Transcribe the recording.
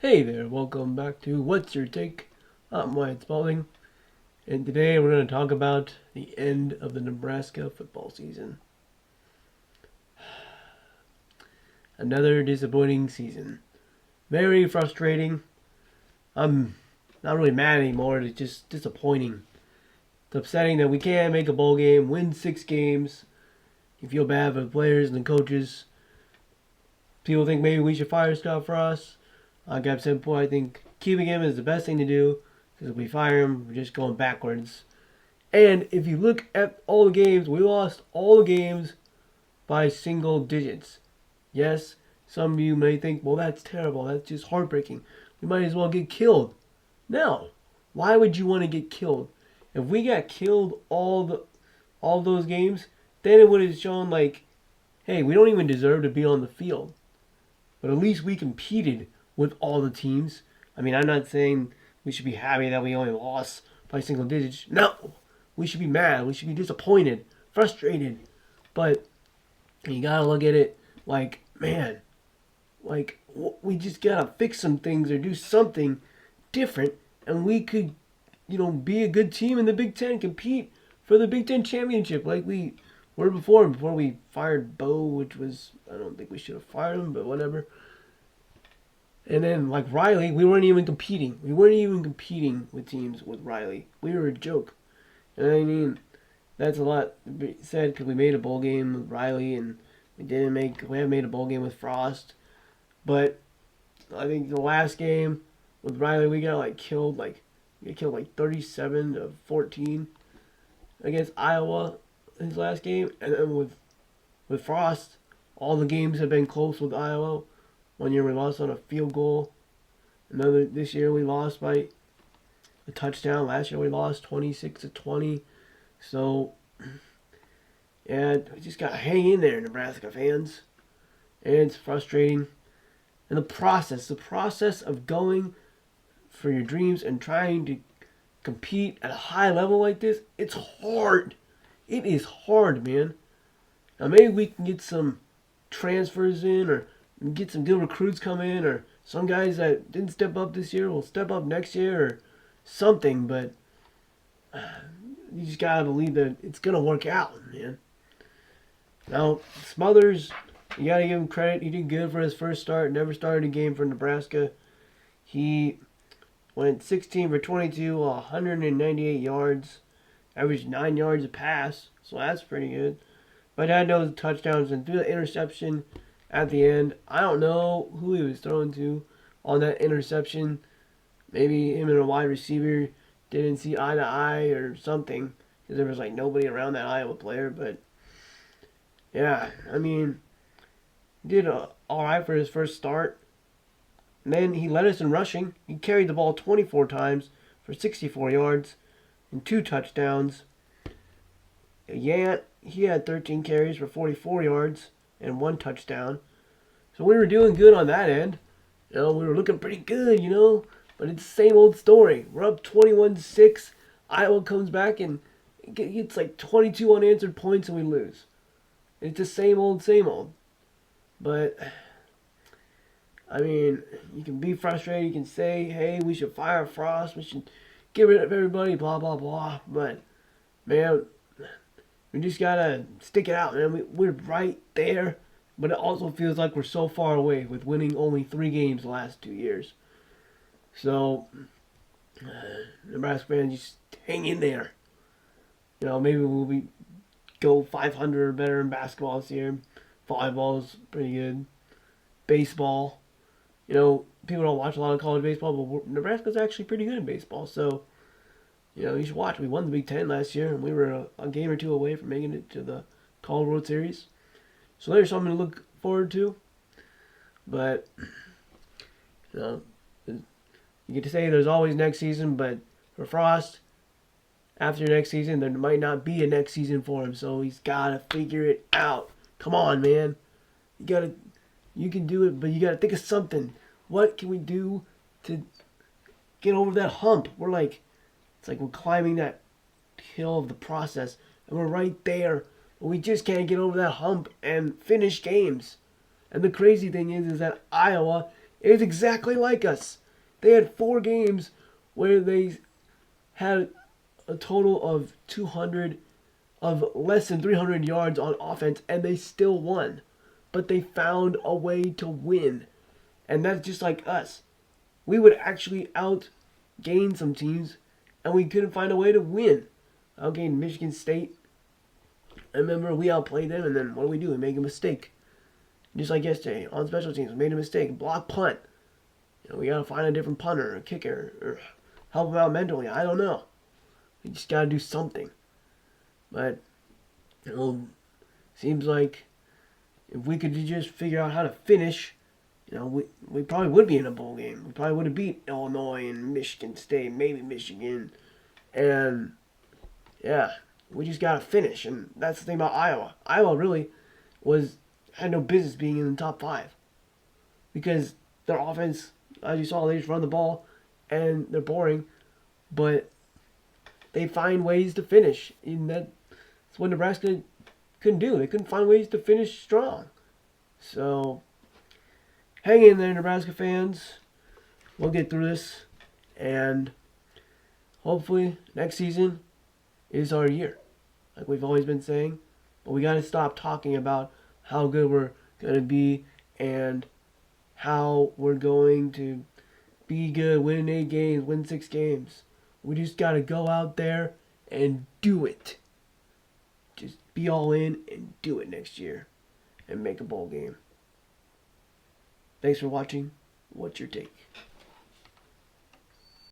Hey there, welcome back to What's Your Take? I'm Wyatt Spalding, and today we're going to talk about the end of the Nebraska football season. Another disappointing season. Very frustrating. I'm not really mad anymore, it's just disappointing. It's upsetting that we can't make a bowl game, win 6 games. You feel bad for the players and the coaches. People think maybe we should fire Scott Frost. Like I've said before, I think keeping him is the best thing to do because if we fire him, we're just going backwards. And if you look at all the games, we lost all the games by single digits. Yes, some of you may think, well, that's terrible. That's just heartbreaking. We might as well get killed. No. Why would you want to get killed? If we got killed all those games, then it would have shown like, hey, we don't even deserve to be on the field. But at least we competed with all the teams. I mean, I'm not saying we should be happy that we only lost by single digits. No, we should be mad. We should be disappointed, frustrated. But you gotta look at it like, man, like we just gotta fix some things or do something different, and we could, be a good team in the Big Ten, compete for the Big Ten championship like we were before we fired Bo, which was I don't think we should have fired him, but whatever. And then, like Riley, we weren't even competing. We weren't even competing with teams with Riley. We were a joke. And I mean, that's a lot said because we made a bowl game with Riley, and we haven't made a bowl game with Frost. But I think the last game with Riley, we got killed 37-14 against Iowa his last game, and then with Frost, all the games have been close with Iowa. One year we lost on a field goal. This year we lost by a touchdown. Last year we lost 26-20. So yeah, we just gotta hang in there, Nebraska fans. And it's frustrating. And the process of going for your dreams and trying to compete at a high level like this, it's hard. It is hard, man. Now maybe we can get some transfers in or get some good recruits come in, or some guys that didn't step up this year will step up next year, or something. But you just gotta believe that it's gonna work out, man. Now Smothers, you gotta give him credit. He did good for his first start. Never started a game for Nebraska. He went 16 for 22, 198 yards, averaged 9 yards a pass, so that's pretty good. But had no touchdowns and threw the interception at the end. I don't know who he was throwing to on that interception. Maybe him and a wide receiver didn't see eye to eye or something because there was nobody around that Iowa player. But yeah, I mean, he did all right for his first start. And then he led us in rushing. He carried the ball 24 times for 64 yards and 2 touchdowns. Yant, he had 13 carries for 44 yards and 1 touchdown. So we were doing good on that end. We were looking pretty good, But it's the same old story. We're up 21-6. Iowa comes back and gets 22 unanswered points and we lose. It's the same old, same old. But, I mean, you can be frustrated. You can say, hey, we should fire Frost. We should get rid of everybody, blah, blah, blah. But, man, we just gotta stick it out, man. We're right there, but it also feels like we're so far away with winning only 3 games the last 2 years. So, Nebraska fans, just hang in there. Maybe we'll go 500 or better in basketball this year. Volleyball is pretty good. Baseball, people don't watch a lot of college baseball, but Nebraska's actually pretty good in baseball. So, you should watch. We won the Big Ten last year, and we were a game or 2 away from making it to the College World Series. So there's something to look forward to. But, you get to say there's always next season, but for Frost, after next season, there might not be a next season for him. So he's got to figure it out. Come on, man. You can do it, but you got to think of something. What can we do to get over that hump? It's like we're climbing that hill of the process, and we're right there. But we just can't get over that hump and finish games. And the crazy thing is that Iowa It is exactly like us. They had 4 games where they had a total of 200 of less than 300 yards on offense, and they still won. But they found a way to win. And that's just like us. We would actually outgain some teams, and we couldn't find a way to win. Outgained Michigan State. I remember we outplayed them, and then what do? We make a mistake. Just like yesterday, on special teams, we made a mistake. Block punt. We gotta find a different punter or kicker, or help them out mentally. I don't know. We just gotta do something. But seems like if we could just figure out how to finish, we probably would be in a bowl game. We probably would have beat Illinois and Michigan State, maybe Michigan, and yeah, we just gotta finish. And that's the thing about Iowa. Iowa really had no business being in the top 5 because their offense, as you saw, they just run the ball and they're boring, but they find ways to finish. And that's what Nebraska couldn't do. They couldn't find ways to finish strong. So, hang in there, Nebraska fans. We'll get through this. And hopefully next season is our year, like we've always been saying. But we got to stop talking about how good we're going to be and how we're going to be good, win 8 games, win 6 games. We just got to go out there and do it. Just be all in and do it next year and make a bowl game. Thanks for watching. What's your take?